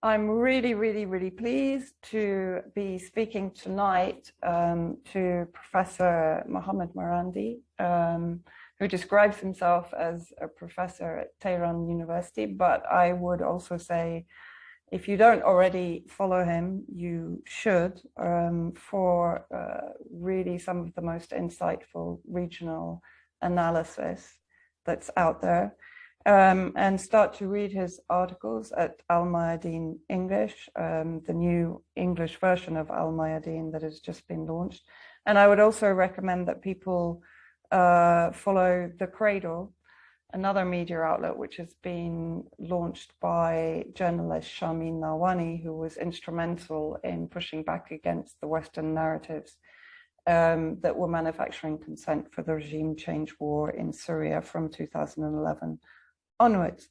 I'm really, really, really pleased to be speaking tonight to Professor Mohammad Marandi, who describes himself as a professor at Tehran University. But I would also say, if you don't already follow him, you should, for really some of the most insightful regional analysis that's out there. And start to read his articles at Al Mayadeen English, the new English version of Al Mayadeen that has just been launched. And I would also recommend that people follow The Cradle, another media outlet which has been launched by journalist Shamin Nawani, who was instrumental in pushing back against the Western narratives that were manufacturing consent for the regime change war in Syria from 2011 onwards.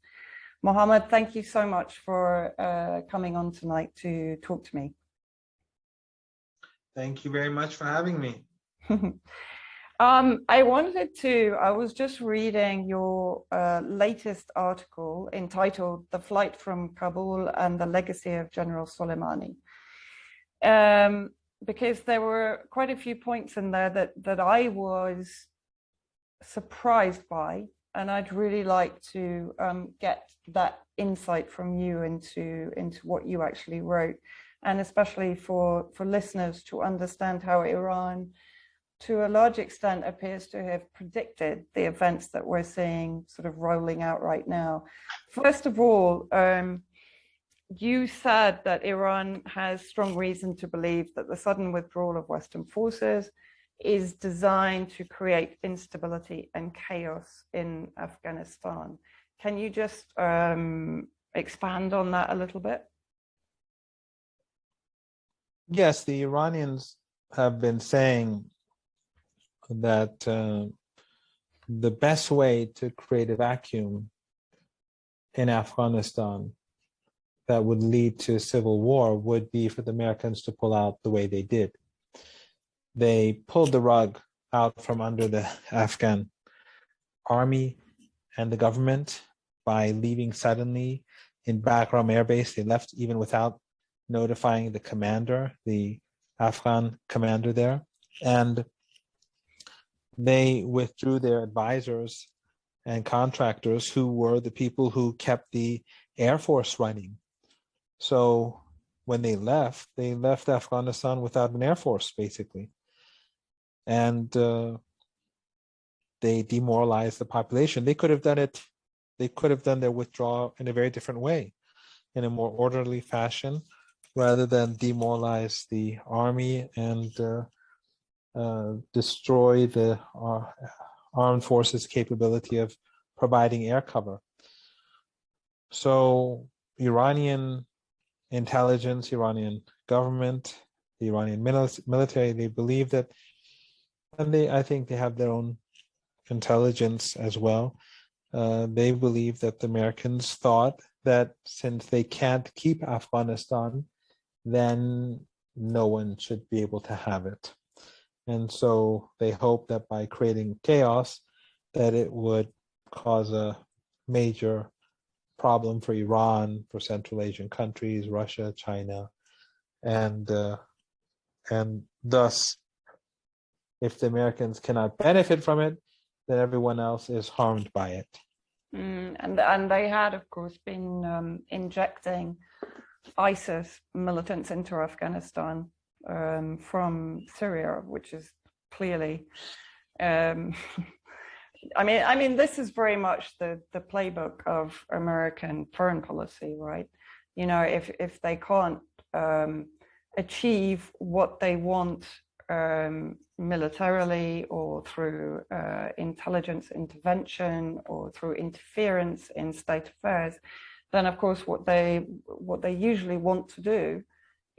Mohammed, thank you so much for coming on tonight to talk to me. Thank you very much for having me. I was just reading your latest article entitled "The Flight from Kabul and the Legacy of General Soleimani," because there were quite a few points in there that I was surprised by. And I'd really like to get that insight from you into what you actually wrote, and especially for listeners to understand how Iran, to a large extent, appears to have predicted the events that we're seeing sort of rolling out right now. First of all, you said that Iran has strong reason to believe that the sudden withdrawal of Western forces is designed to create instability and chaos in Afghanistan. Can you just expand on that a little bit? Yes, the Iranians have been saying that the best way to create a vacuum in Afghanistan that would lead to civil war would be for the Americans to pull out the way they did. They pulled the rug out from under the Afghan army and the government by leaving suddenly in Bagram Air Base. They left even without notifying the commander, the Afghan commander there. And they withdrew their advisors and contractors who were the people who kept the Air Force running. So when they left Afghanistan without an Air Force, basically. And they demoralized the population. They could have done it, they could have done their withdrawal in a very different way, in a more orderly fashion, rather than demoralize the army and destroy the armed forces' capability of providing air cover. So Iranian intelligence, Iranian government, the Iranian military, they believe that, and I think they have their own intelligence as well. They believe that the Americans thought that since they can't keep Afghanistan, then no one should be able to have it. And so they hope that by creating chaos, that it would cause a major problem for Iran, for Central Asian countries, Russia, China, and thus, if the Americans cannot benefit from it, then everyone else is harmed by it. And they had, of course, been injecting ISIS militants into Afghanistan from Syria, which is clearly, I mean, this is very much the playbook of American foreign policy, right? You know, if they can't achieve what they want militarily or through intelligence intervention or through interference in state affairs, then of course what they usually want to do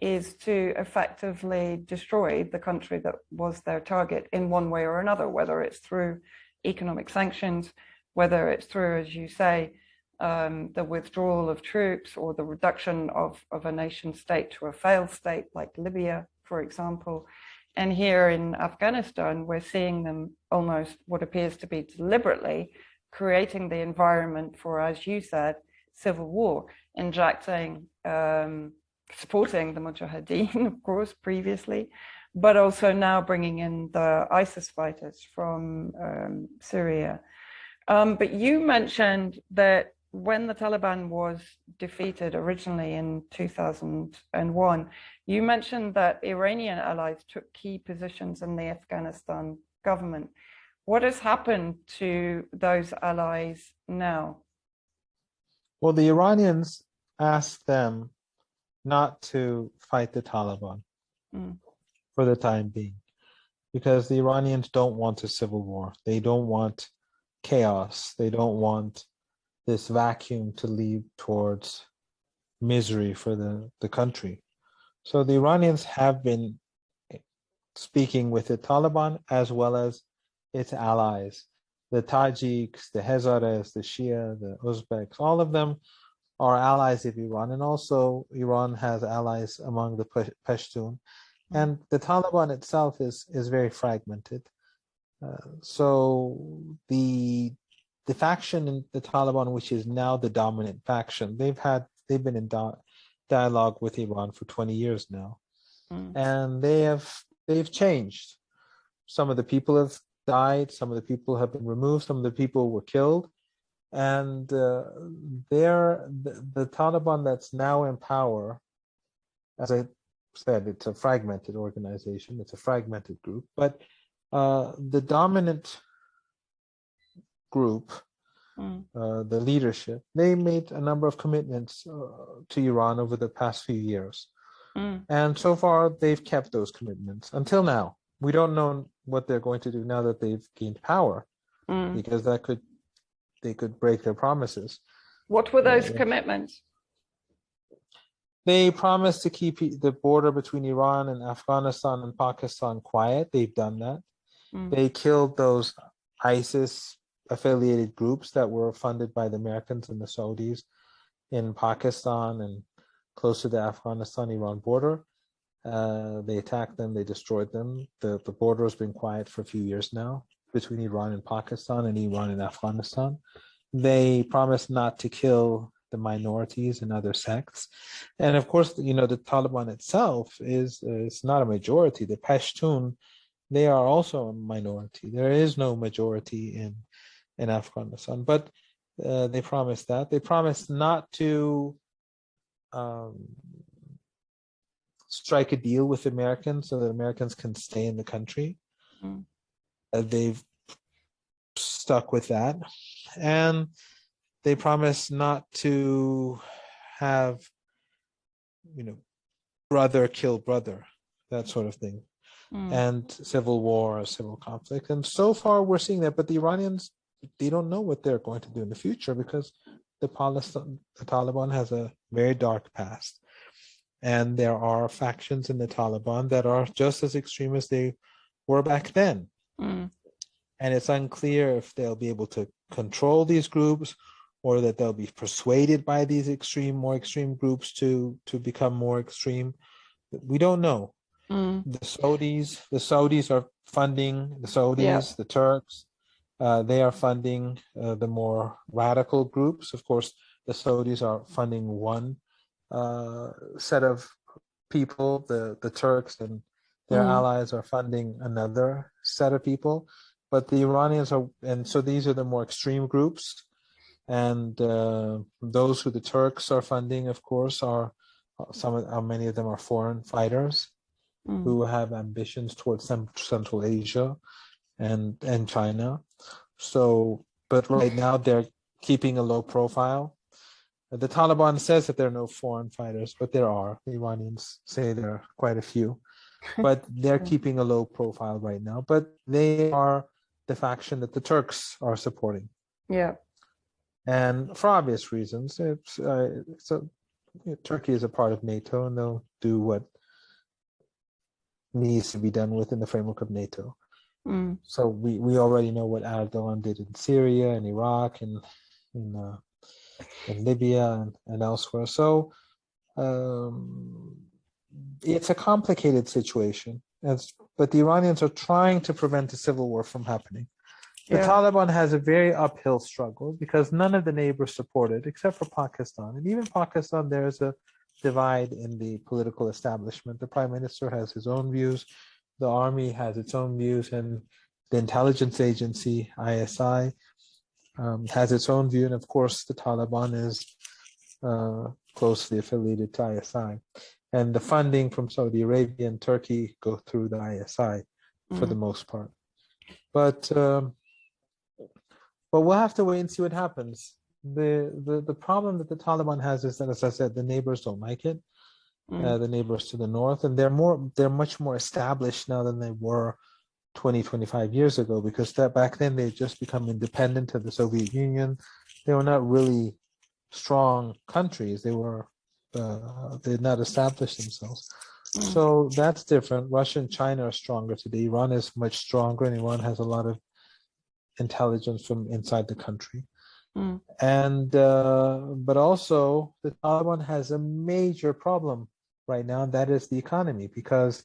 is to effectively destroy the country that was their target in one way or another, whether it's through economic sanctions, whether it's through, as you say, the withdrawal of troops or the reduction of a nation state to a failed state like Libya, for example. And here in Afghanistan, we're seeing them almost what appears to be deliberately creating the environment for, as you said, civil war, injecting, supporting the Mujahideen, of course, previously, but also now bringing in the ISIS fighters from Syria. But you mentioned that when the Taliban was defeated originally in 2001, you mentioned that Iranian allies took key positions in the Afghanistan government. What has happened to those allies now? Well, the Iranians asked them not to fight the Taliban for the time being, because the Iranians don't want a civil war. They don't want chaos. They don't want this vacuum to lead towards misery for the country. So the Iranians have been speaking with the Taliban as well as its allies, the Tajiks, the Hazaras, the Shia, the Uzbeks, all of them are allies of Iran. And also Iran has allies among the Pashtun. And the Taliban itself is very fragmented. So the faction in the Taliban, which is now the dominant faction, they've been in dialogue with Iran for 20 years now, and they've changed. Some of the people have died, some of the people have been removed, some of the people were killed, and the Taliban that's now in power, as I said, it's a fragmented organization, it's a fragmented group, but the dominant group, the leadership, they made a number of commitments to Iran over the past few years. And so far, they've kept those commitments until now. We don't know what they're going to do now that they've gained power, because they could break their promises. What were those commitments? They promised to keep the border between Iran and Afghanistan and Pakistan quiet. They've done that. They killed those ISIS affiliated groups that were funded by the Americans and the Saudis in Pakistan and close to the Afghanistan-Iran border. They attacked them, they destroyed them. The border has been quiet for a few years now between Iran and Pakistan and Iran and Afghanistan. They promised not to kill the minorities and other sects. And of course, the Taliban itself is not a majority. The Pashtun, they are also a minority. There is no majority in Afghanistan, but they promised that. They promised not to strike a deal with Americans so that Americans can stay in the country. They've stuck with that. And they promised not to have, brother kill brother, that sort of thing, and civil war or civil conflict. And so far we're seeing that, but the Iranians, they don't know what they're going to do in the future, because the Taliban has a very dark past. And there are factions in the Taliban that are just as extreme as they were back then. And it's unclear if they'll be able to control these groups, or that they'll be persuaded by these more extreme groups to become more extreme. We don't know. The Saudis are funding, the Turks, they are funding the more radical groups. Of course, the Saudis are funding one set of people, the Turks and their allies are funding another set of people. But the Iranians and so these are the more extreme groups. And those who the Turks are funding, of course, many of them are foreign fighters who have ambitions towards Central Asia and China. So, but right now they're keeping a low profile. The Taliban says that there are no foreign fighters, but there are. The Iranians say there are quite a few, but they're keeping a low profile right now. But they are the faction that the Turks are supporting. Yeah. And for obvious reasons, Turkey is a part of NATO, and they'll do what needs to be done within the framework of NATO. So we already know what Erdogan did in Syria and Iraq and in Libya and elsewhere. So it's a complicated situation, but the Iranians are trying to prevent a civil war from happening. The Yeah. Taliban has a very uphill struggle because none of the neighbors support it except for Pakistan. And even Pakistan, there's a divide in the political establishment. The prime minister has his own views, the army has its own views, and the intelligence agency, ISI, has its own view. And of course, the Taliban is closely affiliated to ISI. And the funding from Saudi Arabia and Turkey go through the ISI for the most part. But we'll have to wait and see what happens. The problem that the Taliban has is that, as I said, the neighbors don't like it. The neighbors to the north, and they're much more established now than they were 20, 25 years ago, because back then they just become independent of the Soviet Union. They were not really strong countries. They had not established themselves. So that's different. Russia and China are stronger today. Iran is much stronger, and Iran has a lot of intelligence from inside the country. And but also the Taliban has a major problem right now, and that is the economy, because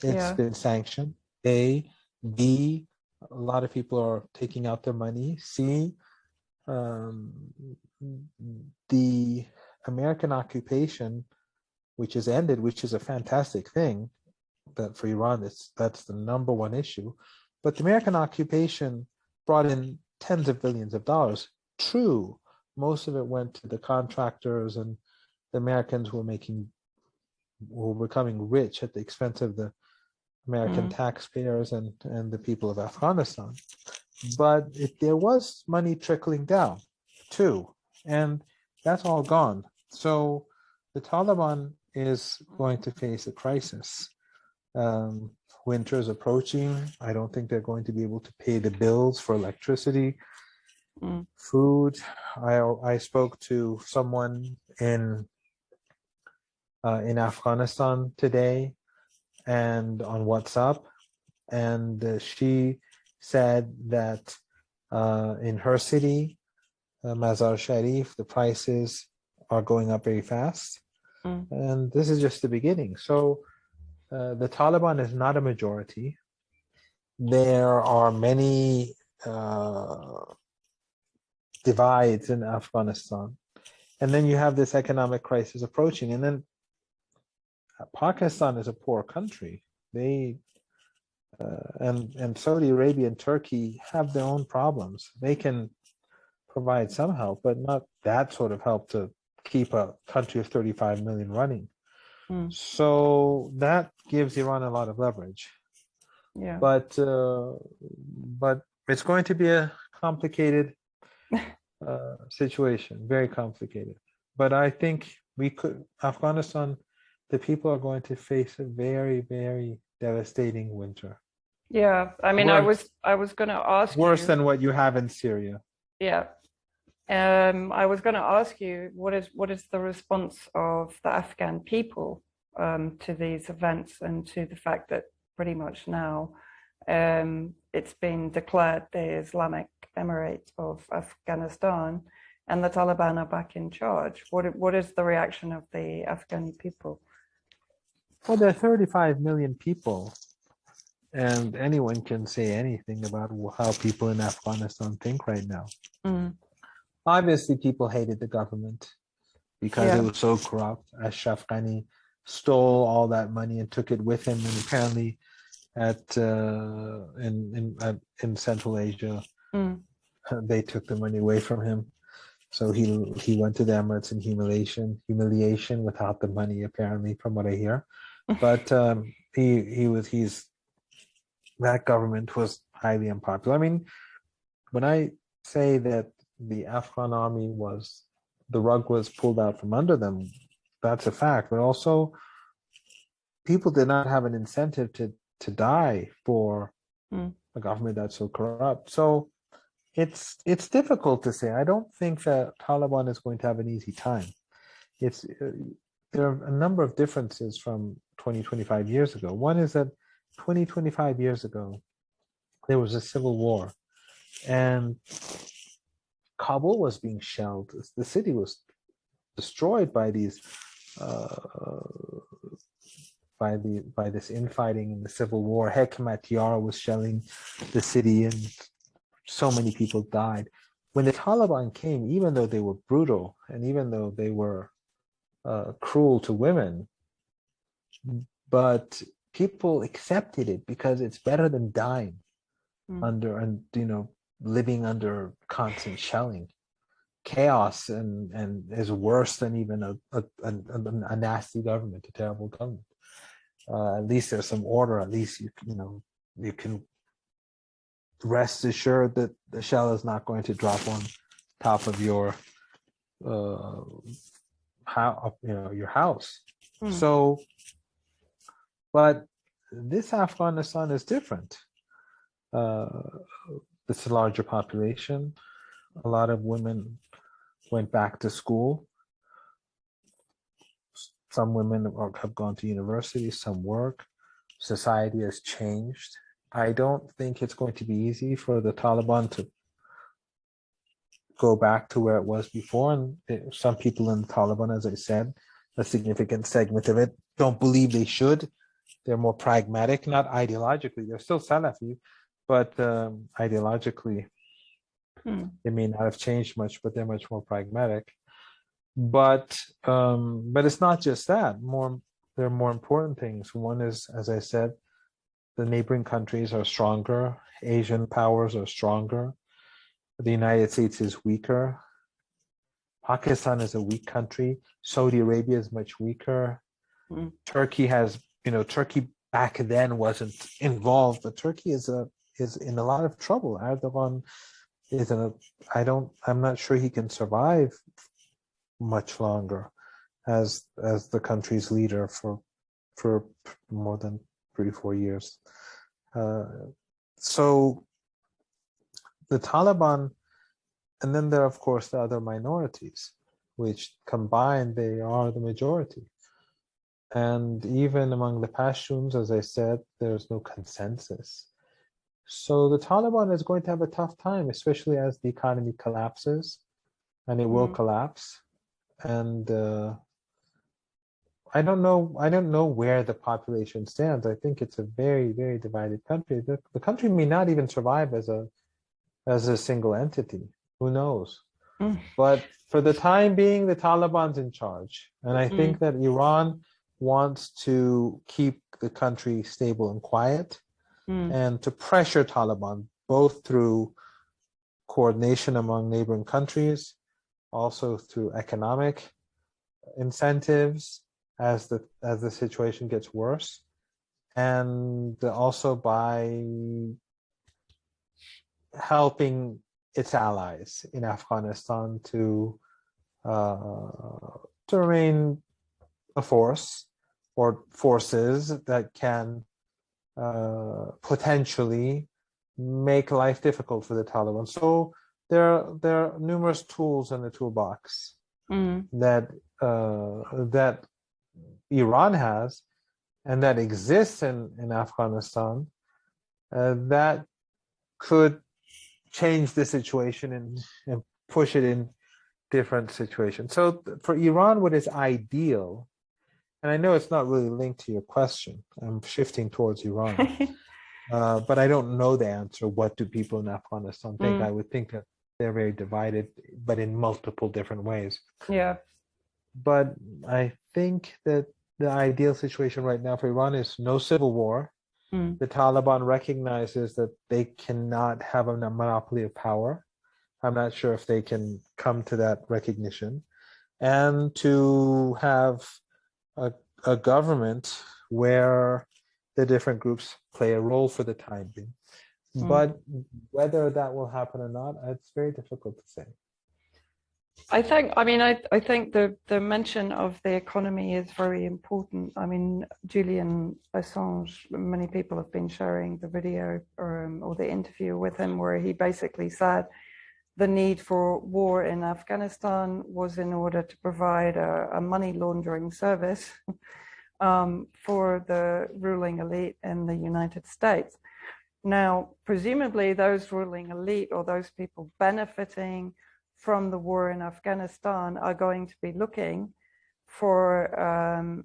it's been sanctioned. A lot of people are taking out their money. C, the American occupation, which has ended, which is a fantastic thing, that for Iran, that's the number one issue. But the American occupation brought in tens of billions of dollars. True, most of it went to the contractors, and the Americans were becoming rich at the expense of the American taxpayers and the people of Afghanistan. But there was money trickling down too, and that's all gone. So the Taliban is going to face a crisis. Winter is approaching. I don't think they're going to be able to pay the bills for electricity, food. I spoke to someone in Afghanistan today, and on WhatsApp, and she said that in her city, Mazar Sharif, the prices are going up very fast, and this is just the beginning. So the Taliban is not a majority. There are many divides in Afghanistan, and then you have this economic crisis approaching, and then Pakistan is a poor country. They and Saudi Arabia and Turkey have their own problems. They can provide some help, but not that sort of help to keep a country of 35 million running. So that gives Iran a lot of leverage. But it's going to be a complicated situation, very complicated. But I think Afghanistan, the people are going to face a very, very devastating winter. Yeah, I mean, I was going to ask worse than what you have in Syria. Yeah. I was going to ask you, what is the response of the Afghan people to these events, and to the fact that pretty much now it's been declared the Islamic Emirate of Afghanistan, and the Taliban are back in charge. What is the reaction of the Afghani people? Well, there are 35 million people, and anyone can say anything about how people in Afghanistan think right now. Obviously, people hated the government because it was so corrupt. Ashraf Ghani stole all that money and took it with him, and apparently in Central Asia, they took the money away from him. So he went to the Emirates in humiliation without the money, apparently, from what I hear. But that government was highly unpopular. I mean, when I say that the Afghan army the rug was pulled out from under them, that's a fact. But also, people did not have an incentive to die for a government that's so corrupt. So it's difficult to say. I don't think that Taliban is going to have an easy time. There are a number of differences from 20, 25 years ago. One is that 20, 25 years ago, there was a civil war, and Kabul was being shelled. The city was destroyed by these by this infighting in the civil war. Hekmatyar was shelling the city, and so many people died. When the Taliban came, even though they were brutal and even though they were cruel to women, but people accepted it because it's better than dying under, and living under constant shelling. Chaos and is worse than even a nasty government, a terrible government. At least there's some order. At least you can rest assured that the shell is not going to drop on top of your your house. So, but this Afghanistan is different. It's a larger population. A lot of women went back to school. Some women have gone to university, some work. Society has changed. I don't think it's going to be easy for the Taliban to go back to where it was before. And some people in the Taliban, as I said, a significant segment of it, don't believe they should. They're more pragmatic, not ideologically. They're still Salafi, but ideologically, it may not have changed much, but they're much more pragmatic. But it's not just that. There are more important things. One is, as I said, the neighboring countries are stronger. Asian powers are stronger. The United States is weaker. Pakistan is a weak country. Saudi Arabia is much weaker. Turkey has, Turkey back then wasn't involved, but Turkey is in a lot of trouble. Erdogan is I'm not sure he can survive much longer as the country's leader for more than 3-4 years. So the Taliban, and then there are, of course, the other minorities, which combined, they are the majority. And even among the Pashtuns, as I said, there's no consensus. So the Taliban is going to have a tough time, especially as the economy collapses, and it will collapse. And I don't know where the population stands. I think it's a very, very divided country. The country may not even survive as a single entity. Who knows? But for the time being, the Taliban's in charge. And I think that Iran wants to keep the country stable and quiet and to pressure Taliban, both through coordination among neighboring countries, also through economic incentives as the situation gets worse, and also by helping its allies in Afghanistan to remain a force or forces that can potentially make life difficult for the Taliban. So there are numerous tools in the toolbox that Iran has and that exists in Afghanistan that could change the situation and push it in different situations. So for Iran, what is ideal, and I know it's not really linked to your question, I'm shifting towards Iran, but I don't know the answer. What do people in Afghanistan think? I would think that they're very divided, but in multiple different ways. Yeah. But I think that the ideal situation right now for Iran is no civil war. The Taliban recognizes that they cannot have a monopoly of power. I'm not sure if they can come to that recognition. And to have a government where the different groups play a role for the time being. But whether that will happen or not, it's very difficult to say. I think the mention of the economy is very important. I mean, Julian Assange, many people have been sharing the video or the interview with him where he basically said the need for war in Afghanistan was in order to provide a money laundering service for the ruling elite in the United States. Now, presumably those ruling elite or those people benefiting from the war in Afghanistan are going to be looking for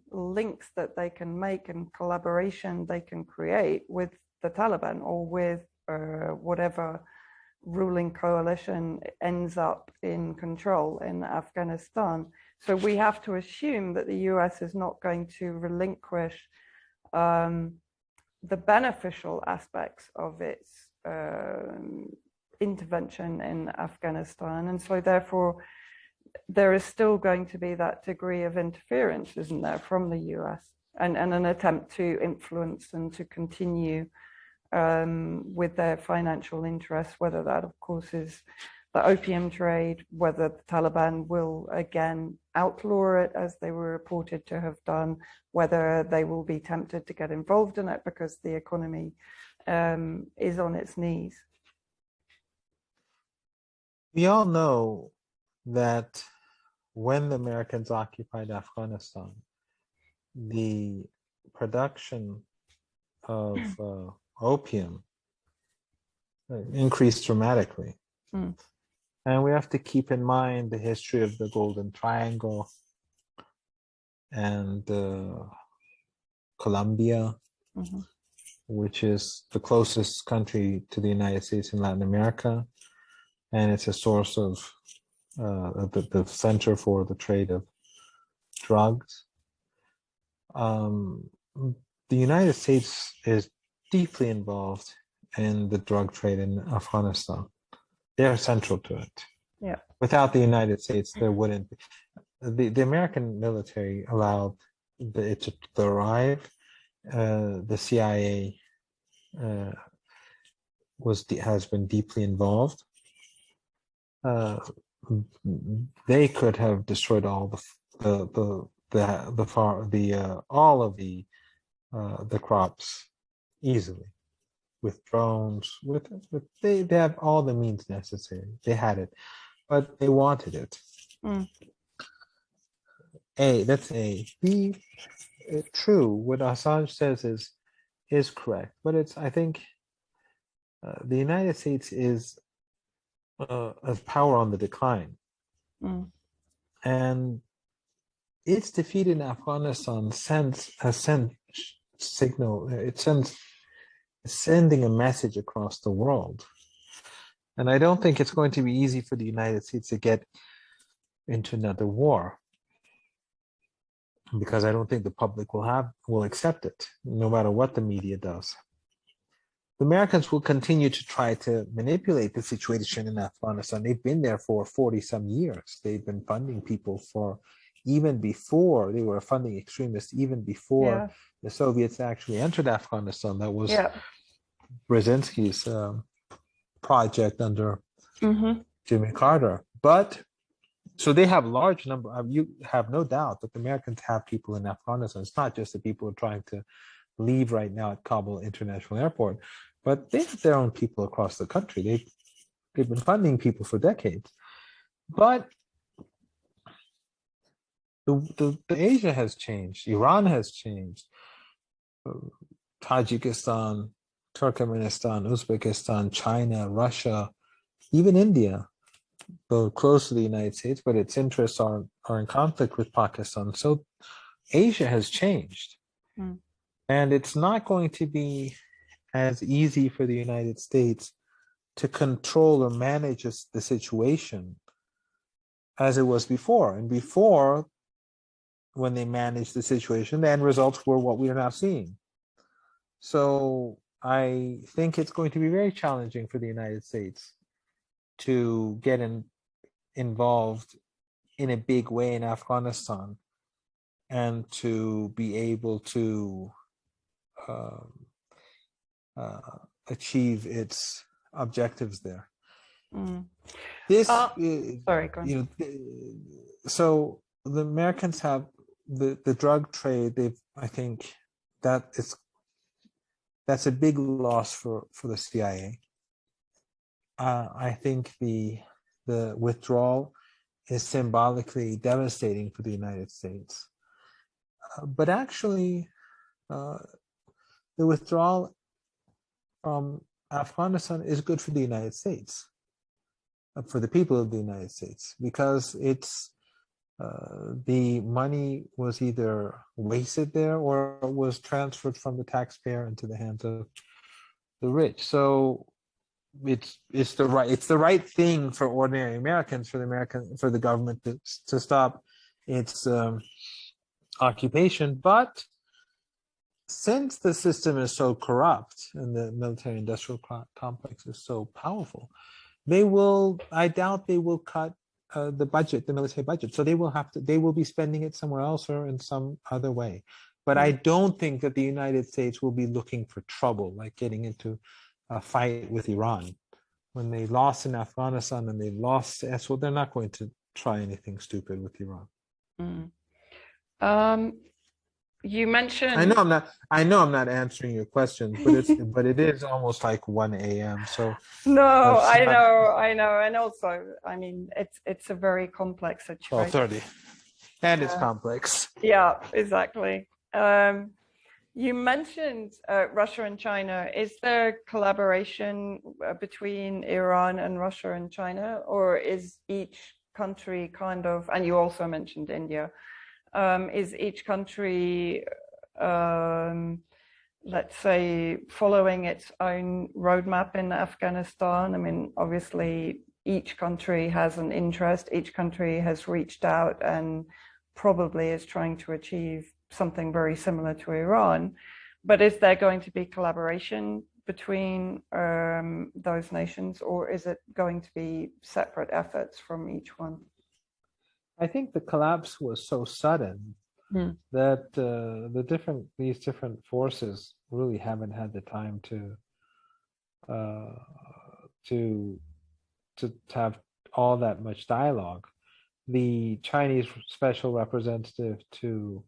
links that they can make and collaboration they can create with the Taliban or with whatever ruling coalition ends up in control in Afghanistan. So we have to assume that the US is not going to relinquish the beneficial aspects of its intervention in Afghanistan. And so therefore, there is still going to be that degree of interference, isn't there, from the US, and an attempt to influence and to continue with their financial interests, whether that, of course, is the opium trade, whether the Taliban will again outlaw it, as they were reported to have done, whether they will be tempted to get involved in it because the economy is on its knees. We all know that when the Americans occupied Afghanistan, the production of opium increased dramatically. Mm. And we have to keep in mind the history of the Golden Triangle and Colombia, Mm-hmm. which is the closest country to the United States in Latin America. And it's a source of the center for the trade of drugs. The United States is deeply involved in the drug trade in Afghanistan. They're central to it. Yeah. Without the United States, there wouldn't be. The American military allowed it to thrive. The CIA has been deeply involved. They could have destroyed all all of the crops easily with drones. They have all the means necessary. They had it, but they wanted it. Mm. That's A. B. True. What Assange says is correct, but I think the United States is a power on the decline. Mm. And its defeat in Afghanistan sends sending a message across the world. And I don't think it's going to be easy for the United States to get into another war, because I don't think the public will accept it, no matter what the media does. The Americans will continue to try to manipulate the situation in Afghanistan. They've been there for 40-some years. They've been funding people even before they were funding extremists, even before the Soviets actually entered Afghanistan. That was Brzezinski's project under Jimmy Carter. But so they have large number. You have no doubt that the Americans have people in Afghanistan. It's not just the people who are trying to leave right now at Kabul International Airport, but they have their own people across the country. They've been funding people for decades. But the Asia has changed. Iran has changed. Tajikistan, Turkmenistan, Uzbekistan, China, Russia, even India, though close to the United States, but its interests are in conflict with Pakistan. So Asia has changed. Mm. And it's not going to be as easy for the United States to control or manage the situation as it was before. And before, when they managed the situation, the end results were what we are now seeing. So I think it's going to be very challenging for the United States to get involved in a big way in Afghanistan and to be able to achieve its objectives there. Mm. Sorry, go on. So the Americans have the drug trade. I think that's a big loss for the CIA. I think the withdrawal is symbolically devastating for the United States. But actually, the withdrawal from Afghanistan is good for the United States, for the people of the United States, because the money was either wasted there or was transferred from the taxpayer into the hands of the rich. So it's the right thing for ordinary Americans, for the government to stop its occupation. But since the system is so corrupt and the military-industrial complex is so powerful, I doubt they will cut the military budget. So they will be spending it somewhere else or in some other way. But I don't think that the United States will be looking for trouble, like getting into a fight with Iran. When they lost in Afghanistan and they lost Israel, they're not going to try anything stupid with Iran. You mentioned. I know I'm not answering your question, but it is almost like 1 a.m. So no, I know, and also, I mean, it's a very complex situation. 12:30, and it's complex. Yeah, exactly. You mentioned Russia and China. Is there collaboration between Iran and Russia and China, or is each country kind of, and you also mentioned India, is each country, let's say, following its own roadmap in Afghanistan? I mean, obviously, each country has an interest, each country has reached out and probably is trying to achieve something very similar to Iran, but is there going to be collaboration between those nations, or is it going to be separate efforts from each one? I think the collapse was so sudden that these different forces really haven't had the time to have all that much dialogue. The Chinese special representative to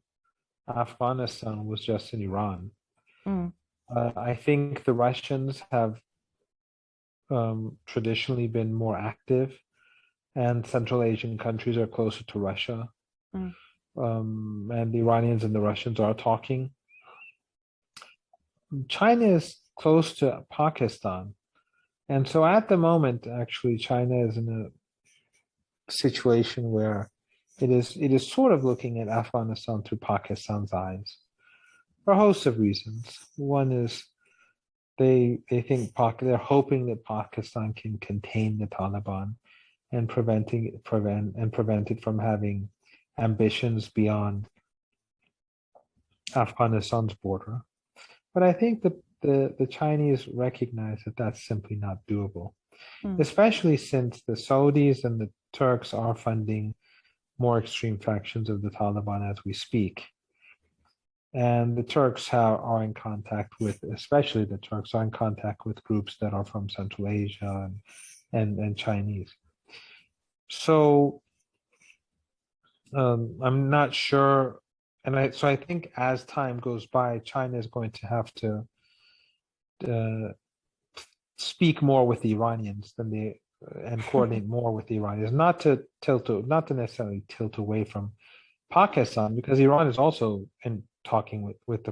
Afghanistan was just in Iran. I think the Russians have traditionally been more active, and Central Asian countries are closer to Russia. And the Iranians and the Russians are talking. China is close to Pakistan. And so at the moment, actually, China is in a situation where it is sort of looking at Afghanistan through Pakistan's eyes for a host of reasons. One is they're hoping that Pakistan can contain the Taliban and prevent it from having ambitions beyond Afghanistan's border. But I think the Chinese recognize that that's simply not doable, especially since the Saudis and the Turks are funding more extreme factions of the Taliban as we speak. And the Turks are in contact with, especially the Turks are in contact with groups that are from Central Asia and Chinese. So I'm not sure. So I think as time goes by, China is going to have to speak more with the Iranians and coordinate more with the Iranians, not to necessarily tilt away from Pakistan, because Iran is also in talking with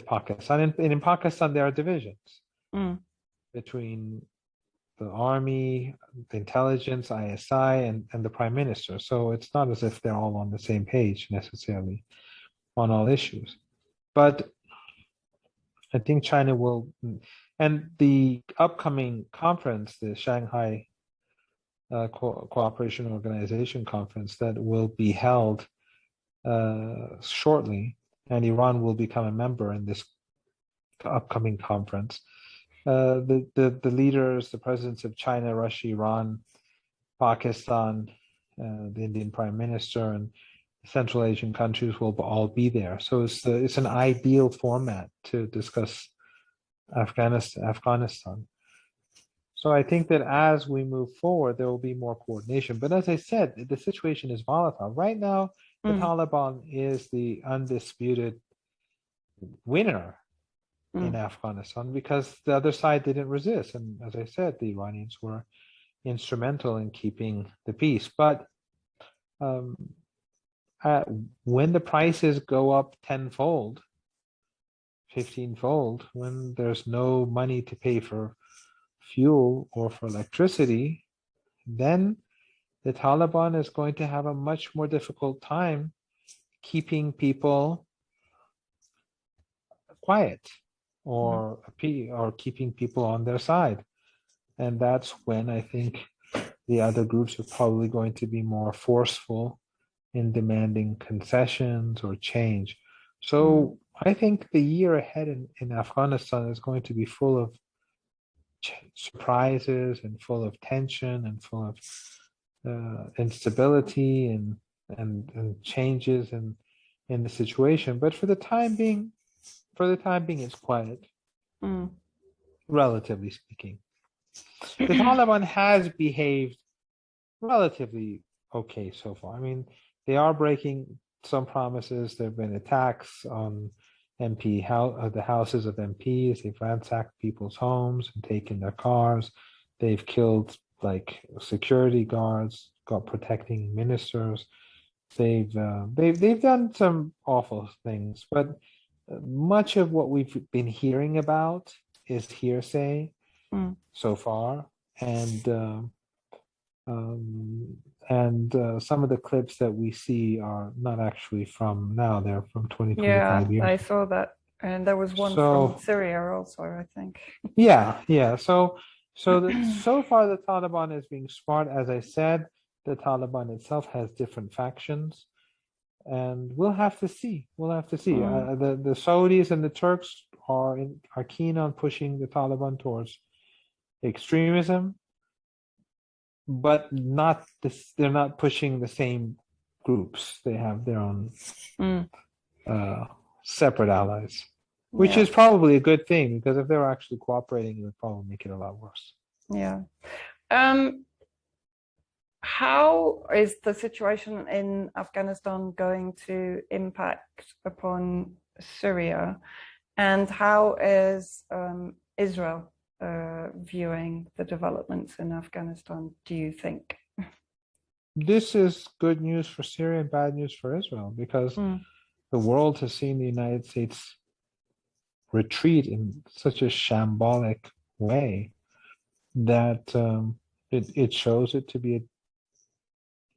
Pakistan, and in Pakistan there are divisions between the army, the intelligence, ISI, and the prime minister. So it's not as if they're all on the same page necessarily on all issues. But I think China will, and the upcoming conference, the Shanghai Cooperation Organization conference that will be held shortly, and Iran will become a member in this upcoming conference. The leaders, the presidents of China, Russia, Iran, Pakistan, the Indian Prime Minister, and Central Asian countries will all be there. So it's an ideal format to discuss Afghanistan. So I think that as we move forward, there will be more coordination. But as I said, the situation is volatile. Right now, the Taliban is the undisputed winner in Afghanistan because the other side didn't resist. And as I said, the Iranians were instrumental in keeping the peace. But when the prices go up tenfold, 15-fold, when there's no money to pay for fuel or for electricity, then the Taliban is going to have a much more difficult time keeping people quiet or keeping people on their side. And that's when I think the other groups are probably going to be more forceful in demanding concessions or change. So I think the year ahead in Afghanistan is going to be full of surprises and full of tension and full of instability and changes in the situation. But for the time being, it's quiet, relatively speaking. The Taliban has behaved relatively okay so far. I mean, they are breaking some promises. There have been attacks on the houses of MPs. They've ransacked people's homes and taken their cars. They've killed like security guards, got protecting ministers. They've done some awful things, but much of what we've been hearing about is hearsay so far, and some of the clips that we see are not actually from now, they're from 25 years. I saw that, and there was one from Syria also, I think. Yeah. So far the Taliban is being smart. As I said, the Taliban itself has different factions, and we'll have to see. The Saudis and the Turks are keen on pushing the Taliban towards extremism, but they're not pushing the same groups. They have their own separate allies, which is probably a good thing, because if they were actually cooperating, it would probably make it a lot worse. Yeah. How is the situation in Afghanistan going to impact upon Syria, and how is Israel viewing the developments in Afghanistan, do you think? This is good news for Syria and bad news for Israel, because the world has seen the United States retreat in such a shambolic way that it shows it to be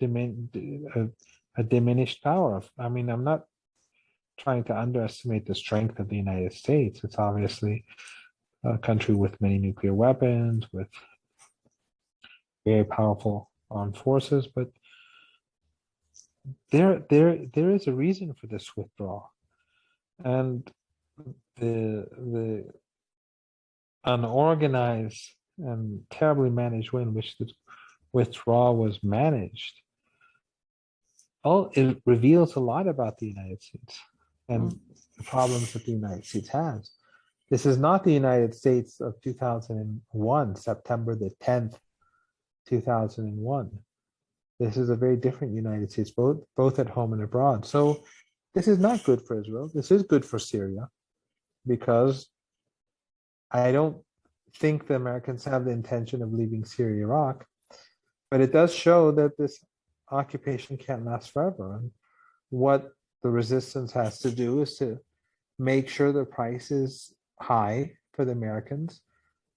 a diminished power. I mean, I'm not trying to underestimate the strength of the United States. It's obviously a country with many nuclear weapons, with very powerful armed forces, but there is a reason for this withdrawal, and the unorganized and terribly managed way in which the withdrawal was managed, it reveals a lot about the United States and the problems that the United States has. This is not the United States of 2001, September the 10th, 2001. This is a very different United States, both at home and abroad. So this is not good for Israel. This is good for Syria, because I don't think the Americans have the intention of leaving Syria, Iraq, but it does show that this occupation can't last forever. And what the resistance has to do is to make sure the price is high for the Americans,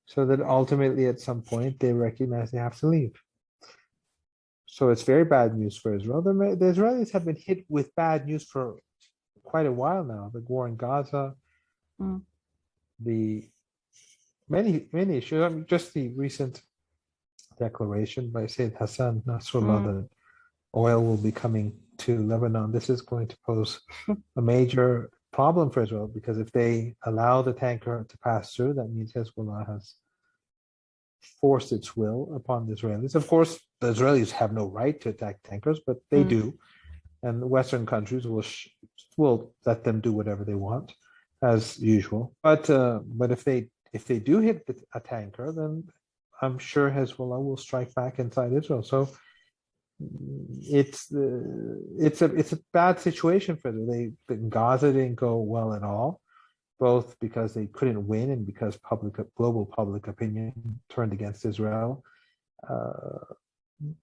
so that ultimately at some point they recognize they have to leave. So it's very bad news for Israel. The Israelis have been hit with bad news for quite a while now. The war in Gaza, the many issues. I mean, just the recent declaration by Seyed Hassan Nasrallah that oil will be coming to Lebanon. This is going to pose a major problem for Israel, because if they allow the tanker to pass through, that means Hezbollah has forced its will upon the Israelis. Of course, the Israelis have no right to attack tankers, but they do, and Western countries will let them do whatever they want, as usual. But if they do hit a tanker, then I'm sure Hezbollah will strike back inside Israel. So it's a bad situation for them. Gaza didn't go well at all, both because they couldn't win and because global public opinion turned against Israel.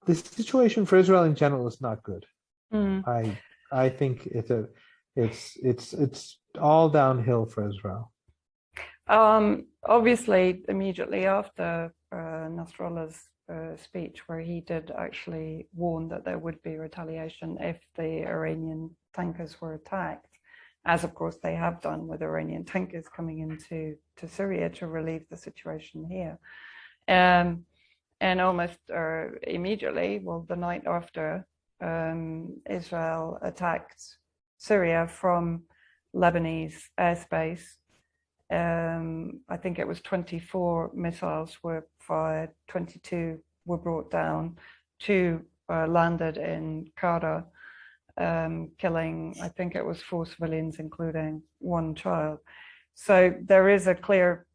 The situation for Israel in general is not good. I think it's all downhill for Israel. Obviously, immediately after Nasrallah's speech, where he did actually warn that there would be retaliation if the Iranian tankers were attacked, as of course they have done with Iranian tankers coming into Syria to relieve the situation here. And almost immediately, well, the night after, Israel attacked Syria from Lebanese airspace. I think it was 24 missiles were fired, 22 were brought down, 2 landed in Qatar, killing, I think it was 4 civilians, including 1 child. So there is a clear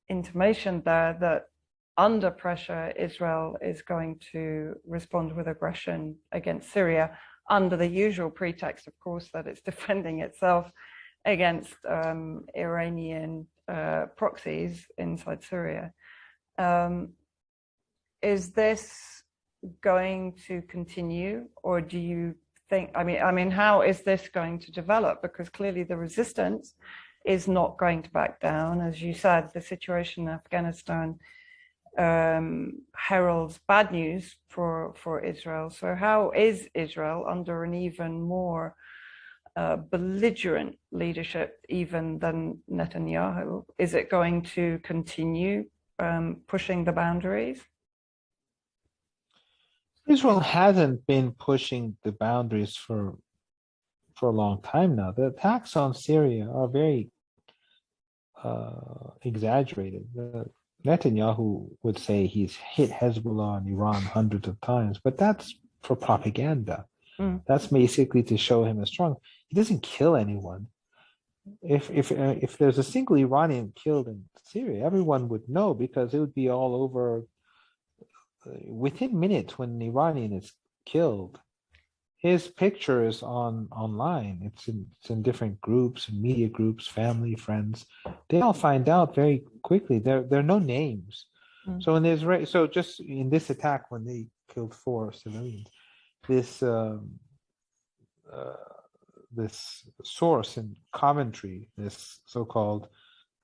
intimation there that under pressure, Israel is going to respond with aggression against Syria under the usual pretext, of course, that it's defending itself against Iranian proxies inside Syria. Is this going to continue, or do you think, I mean, how is this going to develop? Because clearly the resistance is not going to back down. As you said, the situation in Afghanistan heralds bad news for Israel. So how is Israel, under an even more belligerent leadership even than Netanyahu, is it going to continue pushing the boundaries? Israel hasn't been pushing the boundaries for a long time now. The attacks on Syria are very exaggerated. Netanyahu would say he's hit Hezbollah and Iran hundreds of times, but that's for propaganda. That's basically to show him as strong. He doesn't kill anyone. If there's a single Iranian killed in Syria, everyone would know, because it would be all over within minutes. When an Iranian is killed, his picture is online. It's in different groups, media groups, family, friends. They all find out very quickly. There are no names. So in Israel, so just in this attack, when they killed 4 civilians, this source in Coventry, this so-called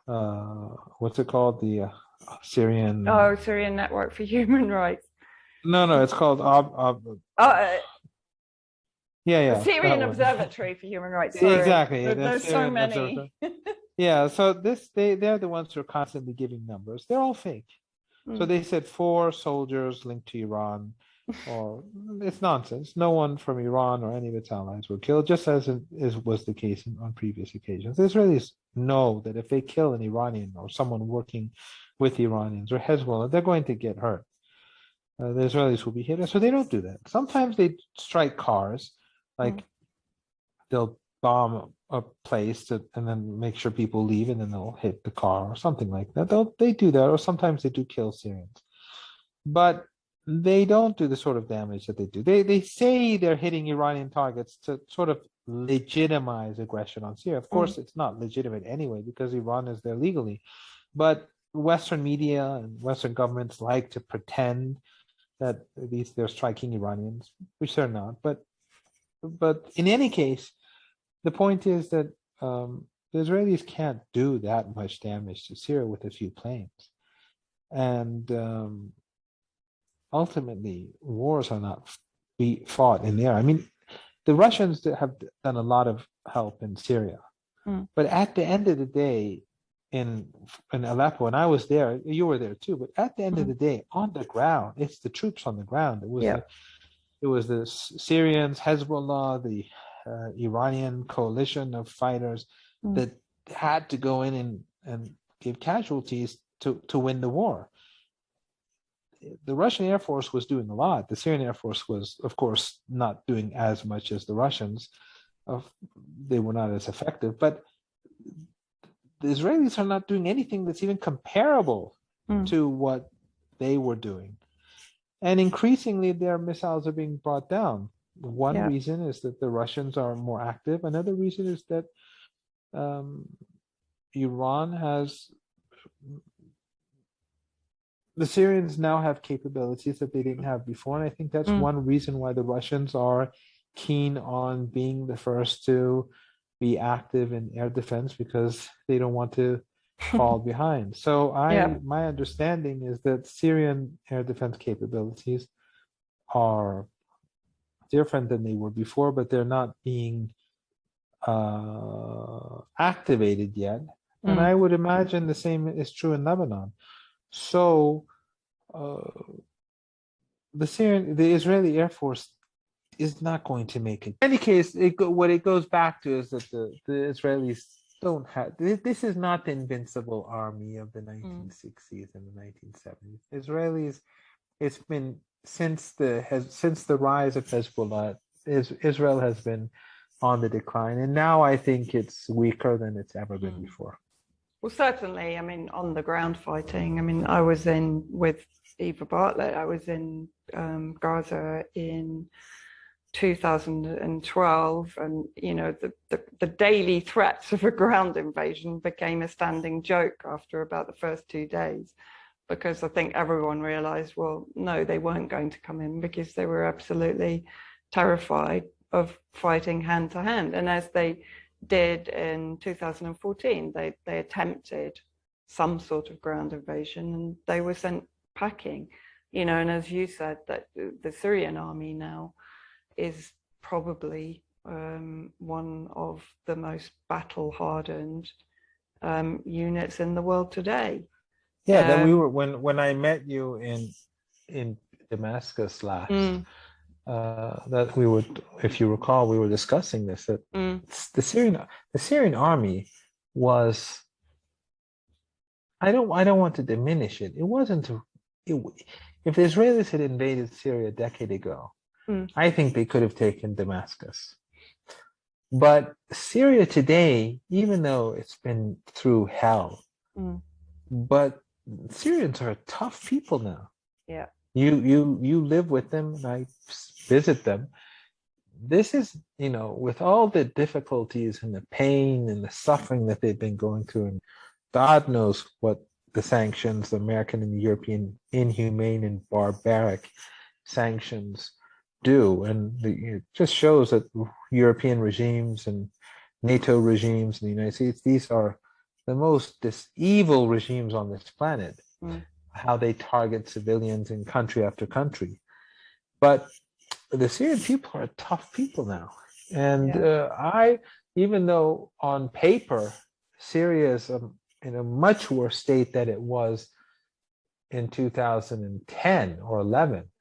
what's it called, the Syrian Syrian Network for Human Rights. No, it's called Syrian Observatory for Human Rights. Sorry. Exactly. There's so many. Yeah, so they're the ones who are constantly giving numbers. They're all fake. So they said 4 soldiers linked to Iran, or it's nonsense. No one from Iran or any of its allies were killed, just as was the case on previous occasions. The Israelis know that if they kill an Iranian or someone working with Iranians or Hezbollah, they're going to get hurt. The Israelis will be hit, so they don't do that. Sometimes they strike cars, like they'll bomb a place and then make sure people leave, and then they'll hit the car or something like that. They do that, or sometimes they do kill Syrians, but they don't do the sort of damage that they do. They say they're hitting Iranian targets to sort of legitimize aggression on Syria. Of course, it's not legitimate anyway, because Iran is there legally, but Western media and Western governments like to pretend that they're striking Iranians, which they're not. But in any case, the point is that the Israelis can't do that much damage to Syria with a few planes. And ultimately, wars are not be fought in the air. I mean, the Russians have done a lot of help in Syria. But at the end of the day, in Aleppo, and I was there, you were there too, but at the end of the day, on the ground, it's the troops on the ground. It was the Syrians, Hezbollah, the Iranian coalition of fighters that had to go in and give casualties to win the war. The Russian Air Force was doing a lot. The Syrian Air Force was, of course, not doing as much as the Russians. They were not as effective, but the Israelis are not doing anything that's even comparable to what they were doing. And increasingly, their missiles are being brought down. One reason is that the Russians are more active. Another reason is that Iran has... The Syrians now have capabilities that they didn't have before. And I think that's one reason why the Russians are keen on being the first to be active in air defense, because they don't want to fall behind. So my understanding is that Syrian air defense capabilities are different than they were before, but they're not being activated yet. And I would imagine the same is true in Lebanon. So the Israeli Air Force is not going to make it. In any case, what it goes back to is that the Israelis don't have. This is not the invincible army of the 1960s and the 1970s. Israelis, it's been since the rise of Hezbollah, Israel has been on the decline, and now I think it's weaker than it's ever been before. Well, certainly, I mean, on the ground fighting, I mean, I was in with Eva Bartlett, I was in Gaza in 2012, and you know, the daily threats of a ground invasion became a standing joke after about the first 2 days, because I think everyone realized, well, no, they weren't going to come in, because they were absolutely terrified of fighting hand to hand. And as they did in 2014, they attempted some sort of ground invasion, and they were sent packing, you know. And as you said, that the Syrian army now is probably one of the most battle-hardened units in the world today. Yeah, that we were when I met you in Damascus last. That we would, if you recall, we were discussing this. That the Syrian army was. I don't want to diminish it. It wasn't. If the Israelis had invaded Syria a decade ago, I think they could have taken Damascus. But Syria today, even though it's been through hell, but Syrians are tough people now. Yeah. You live with them, and I visit them. This is, you know, with all the difficulties and the pain and the suffering that they've been going through, and God knows what the sanctions, the American and the European inhumane and barbaric sanctions do. And it just shows that European regimes and NATO regimes in the United States, these are the most evil regimes on this planet. How they target civilians in country after country. But the Syrian people are tough people now. And even though on paper, Syria is in a much worse state than it was in 2010 or 11.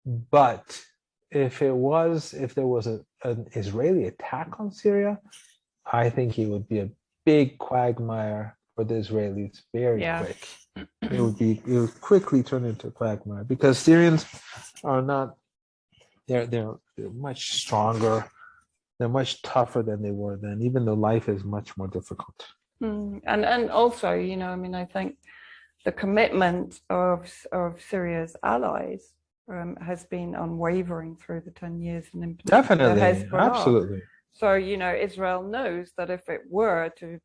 But if there was an Israeli attack on Syria, I think it would be a big quagmire for the Israelis very quick. It would quickly turn into a quagmire, because Syrians are not, they're much stronger, they're much tougher than they were then, even though life is much more difficult. And also, you know, I mean, I think the commitment of Syria's allies has been unwavering through the 10 years, and in particular Definitely, absolutely. So, you know, Israel knows that if it were to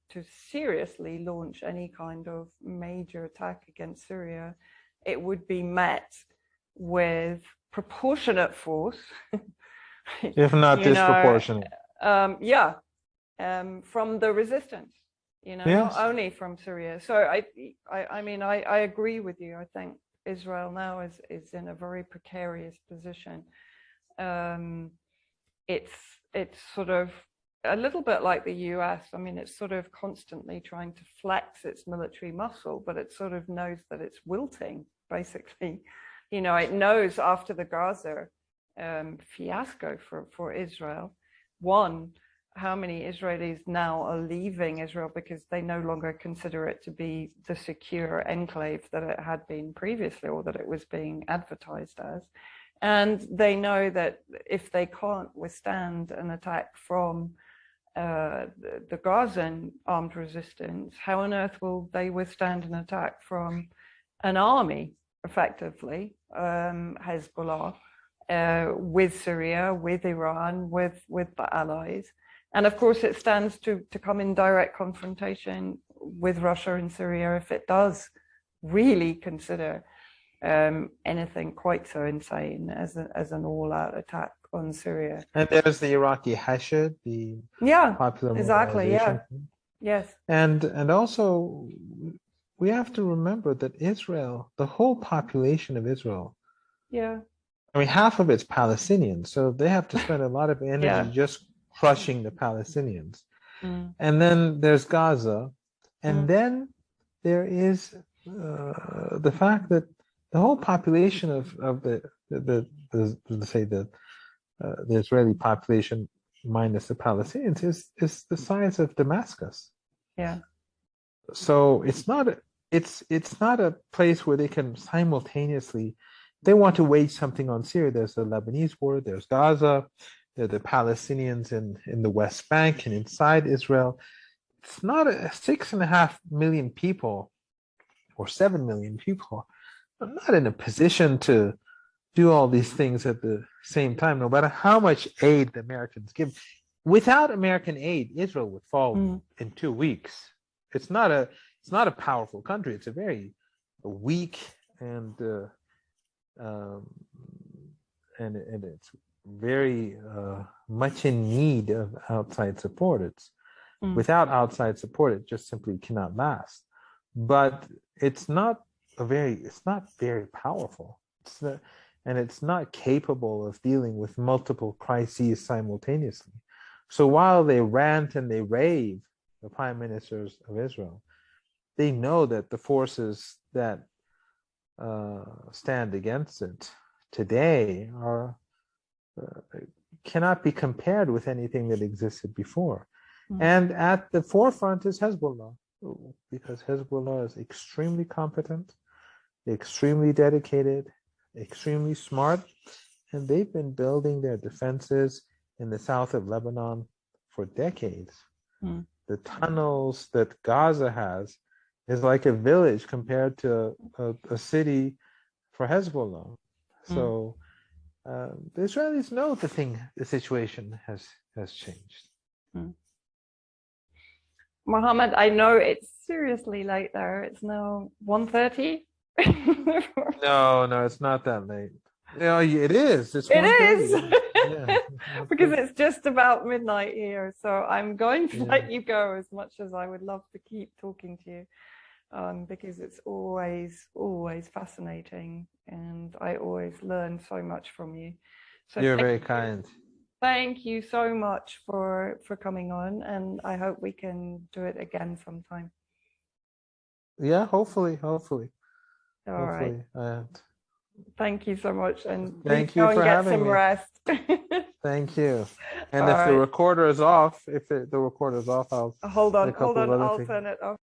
seriously launch any kind of major attack against Syria, it would be met with proportionate force. If not disproportionate. From the resistance, you know, not only from Syria. So I mean, I agree with you. I think Israel now is in a very precarious position. It's sort of a little bit like the US. I mean, it's sort of constantly trying to flex its military muscle, but it sort of knows that it's wilting, basically. You know, it knows after the Gaza fiasco for Israel, how many Israelis now are leaving Israel because they no longer consider it to be the secure enclave that it had been previously, or that it was being advertised as. And they know that if they can't withstand an attack from the Gazan armed resistance, how on earth will they withstand an attack from an army, effectively, Hezbollah, with Syria, with Iran, with the allies? And of course, it stands to come in direct confrontation with Russia and Syria if it does really consider anything quite so insane as an all-out attack on Syria. And there's the Iraqi Hashid, the popular mobilization. Yes. And also, we have to remember that Israel, the whole population of Israel, I mean, half of it's Palestinians, so they have to spend a lot of energy just crushing the Palestinians. And then there's Gaza, and then there is the fact that the whole population of let's say the Israeli population minus the Palestinians is the size of Damascus. Yeah. So it's not a place where they can simultaneously, they want to wage something on Syria. There's the Lebanese war, there's Gaza, there are the Palestinians in the West Bank and inside Israel. It's not 6.5 million people or 7 million people are not in a position to do all these things at the same time, no matter how much aid the Americans give. Without American aid, Israel would fall in 2 weeks. It's not a powerful country. It's a very weak and it's very much in need of outside support. It's without outside support, it just simply cannot last. But it's not very powerful. And it's not capable of dealing with multiple crises simultaneously. So while they rant and they rave, the prime ministers of Israel, they know that the forces that stand against it today cannot be compared with anything that existed before. And at the forefront is Hezbollah, because Hezbollah is extremely competent, extremely dedicated, extremely smart, and they've been building their defenses in the south of Lebanon for decades. The tunnels that Gaza has is like a village compared to a city for Hezbollah. So the Israelis know the situation has changed. Mohammed, I know it's seriously late there. It's now 1:30. No, it's not that late. No, it is. It's It is. Yeah. Because it's just about midnight here. So I'm going to let you go, as much as I would love to keep talking to you, because it's always fascinating, and I always learn so much from you. So you're very kind. Thank you so much for coming on, and I hope we can do it again sometime. Yeah, hopefully. All right. Thank you so much, and thank you for having me. Rest. Thank you. And if the recorder is off, I'll hold on, I'll turn it off.